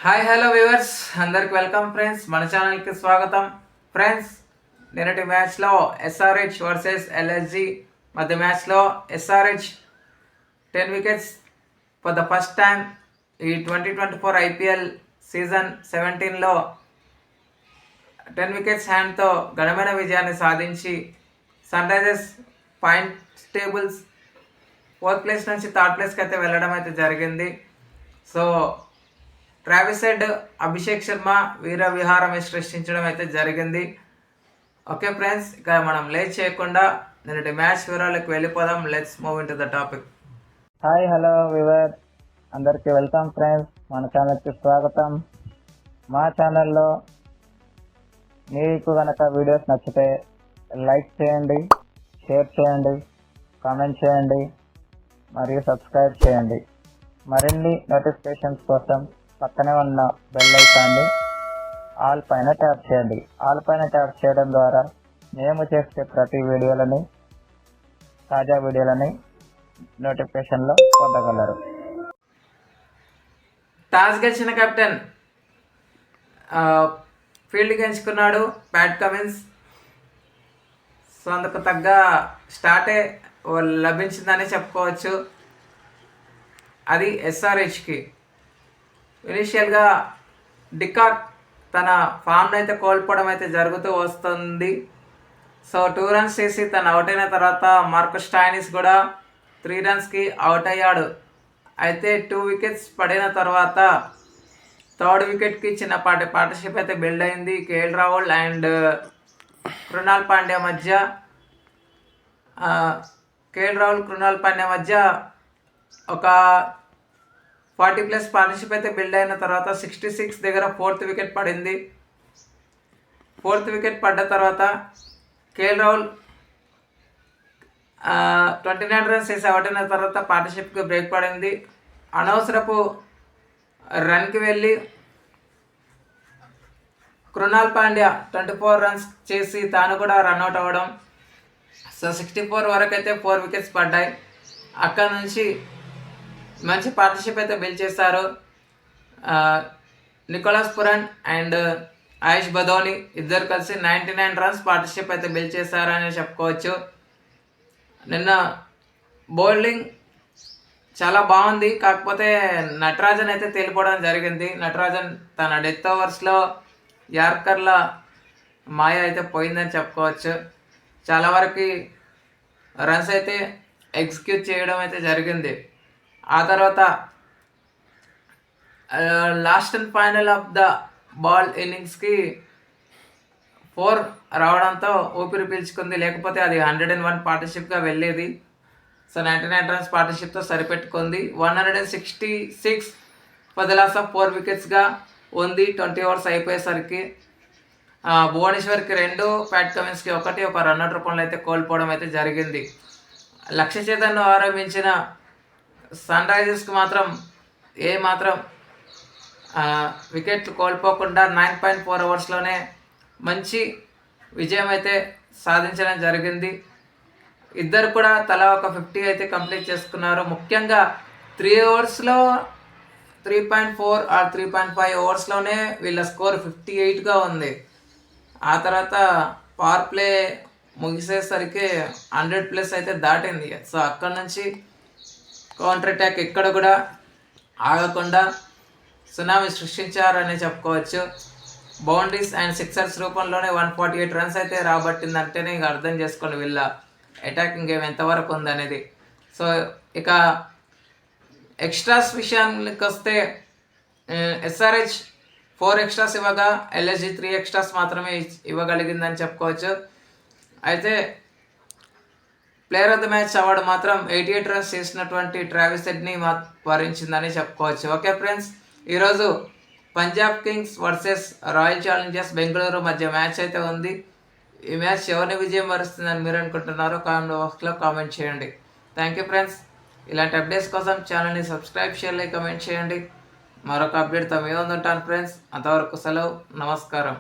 Hi hello viewers, అందరికి welcome friends. మన ఛానల్కి స్వాగతం ఫ్రెండ్స్. నిన్నటి మ్యాచ్లో ఎస్ఆర్హెచ్ వర్సెస్ ఎల్ఎస్జి మధ్య మ్యాచ్లో SRH 10 wickets for the first time ఈ 2024 ఐపీఎల్ సీజన్ 17లో 10 వికెట్స్ హ్యాండ్తో ఘనమైన విజయాన్ని సాధించి Sunrisers points tables 4th place నుంచి 3rd ప్లేస్కి అయితే వెళ్ళడం అయితే జరిగింది. So Travis Head, Abhishek Sharma వీర విహారం సృష్టించడం అయితే జరిగింది. ఓకే ఫ్రెండ్స్, ఇక మనం లేట్ చేయకుండా నిన్నటి మ్యాచ్ వివరాలకు వెళ్ళిపోదాం. Let's move in to the topic. Hi hello we were, అందరికీ వెల్కమ్ ఫ్రెండ్స్. మన ఛానల్కి స్వాగతం. మా ఛానల్లో మీకు కనుక వీడియోస్ నచ్చితే లైక్ చేయండి, షేర్ చేయండి, కామెంట్ చేయండి మరియు సబ్స్క్రైబ్ చేయండి. మరిన్ని నోటిఫికేషన్స్ కోసం పక్కనే ఉన్న బెల్ ఐకాన్ని ఆల్ పైన ట్యాప్ చేయండి. ఆల్ పైన ట్యాప్ చేయడం ద్వారా మేము చేసే ప్రతి వీడియోలని, తాజా వీడియోలని నోటిఫికేషన్లో పొందగలరు. టాస్ గెలిచిన కెప్టెన్ ఫీల్డ్కి ఎంచుకున్నాడు ప్యాట్ కమిన్స్. సో అందుకు తగ్గ స్టార్టే లభించిందని చెప్పుకోవచ్చు. అది ఎస్ఆర్హెచ్కి. ఇనీషియల్గా డికాక్ తన ఫామ్ని అయితే కోల్పోవడం అయితే జరుగుతూ వస్తుంది. సో 2 runs చేసి తను అవుట్ అయిన తర్వాత మార్కస్ స్టాయినిస్ కూడా 3 runsకి అవుట్ అయ్యాడు. అయితే 2 wickets పడిన తర్వాత 3rd వికెట్కి చిన్నపాటి పార్ట్నర్షిప్ అయితే బిల్డ్ అయింది. కేఎల్ రాహుల్ అండ్ కృణాల్ పాండ్యా మధ్య. కృణాల్ పాండ్యా మధ్య ఒక 40+ పార్ట్నర్షిప్ అయితే బిల్డ్ అయిన తర్వాత 66 దగ్గర 4th వికెట్ పడింది. 4th వికెట్ పడ్డ తర్వాత కేఎల్ రాహుల్ 29 runs చేసి అవుట్ అయిన తర్వాత పార్ట్నర్షిప్కి బ్రేక్ పడింది. అనవసరపు రన్కి వెళ్ళి కృణాల్ పాండ్యా 24 runs చేసి తాను కూడా రన్అట్ అవ్వడం. సో 64 వరకు అయితే 4 wickets పడ్డాయి. అక్కడ నుంచి మంచి పార్ట్నర్షిప్ అయితే బిల్డ్ చేశారు. నికోలస్ పురన్ అండ్ ఆయుష్ బదోని ఇద్దరు కలిసి 99 runs పార్ట్నర్షిప్ అయితే బిల్డ్ చేశారని చెప్పుకోవచ్చు. నిన్న బౌలింగ్ చాలా బాగుంది. కాకపోతే నటరాజన్ అయితే తేలిపోవడం జరిగింది. నటరాజన్ తన డెత్ ఓవర్స్లో యార్కర్ల మాయ అయితే పోయిందని చెప్పుకోవచ్చు. చాలా వరకు రన్స్ అయితే ఎగ్జిక్యూట్ చేయడం అయితే జరిగింది. ఆ తర్వాత last and final of the ball ఇన్నింగ్స్కి 4 రావడంతో ఊపిరి పీల్చుకుంది. లేకపోతే అది 101 పార్ట్నర్షిప్గా వెళ్ళేది. సో 99 runs పార్ట్నర్షిప్తో సరిపెట్టుకుంది. 166 ఫర్ ద లాస్ ఆఫ్ 4 wicketsగా ఉంది 20 overs అయిపోయేసరికి. భువనేశ్వర్కి 2, ప్యాట్ కమిన్స్కి 1, ఒక రన్అట్ రూపంలో అయితే కోల్పోవడం అయితే జరిగింది. లక్ష్య చేతన్ను ఆరంభించిన సన్ రైజర్స్కి మాత్రం వికెట్లు కోల్పోకుండా 9.4 ఓవర్స్లోనే మంచి విజయం అయితే సాధించడం జరిగింది. ఇద్దరు కూడా తలా ఒక 50 అయితే కంప్లీట్ చేసుకున్నారు. ముఖ్యంగా 3 ఓవర్స్లో 3.4 ఆర్ 3.5 ఓవర్స్లోనే వీళ్ళ స్కోర్ 58గా ఉంది. ఆ తర్వాత పవర్ ప్లే ముగిసేసరికి 100+ అయితే దాటింది. సో అక్కడ నుంచి కౌంటర్ అటాక్ ఎక్కడ కూడా ఆగకుండా సునామీ సృష్టించారని చెప్పుకోవచ్చు. బౌండరీస్ అండ్ సిక్సర్స్ రూపంలోనే 148 runs అయితే రాబట్టిందంటేనే ఇక అర్థం చేసుకోండి వీళ్ళ అటాకింగ్ గేమ్ ఎంతవరకు ఉందనేది. సో ఇక ఎక్స్ట్రాస్ విషయానికి వస్తే ఎస్ఆర్హెచ్ 4 extras ఇవ్వగా ఎల్ఎస్జి 3 extras మాత్రమే ఇవ్వగలిగిందని చెప్పుకోవచ్చు. అయితే player of the match award మాత్రం 88 runs చేసినటువంటి ట్రావిస్ హెడ్ని వరించిందని చెప్పుకోవచ్చు. ఓకే ఫ్రెండ్స్, ఈరోజు Punjab Kings versus royal Challengers Bengaluru మధ్య మ్యాచ్ అయితే ఉంది. ఈ మ్యాచ్ ఎవరిని విజయం వరుస్తుందని మీరు అనుకుంటున్నారో కామెంట్ బాక్స్లో కామెంట్ చేయండి. Thank you friends. ఇలాంటి అప్డేట్స్ కోసం ఛానల్ని సబ్స్క్రైబ్ చేయాలి, కామెంట్ చేయండి. మరొక అప్డేట్తో మేము ఉంటాను ఫ్రెండ్స్. అంతవరకు సెలవు, నమస్కారం.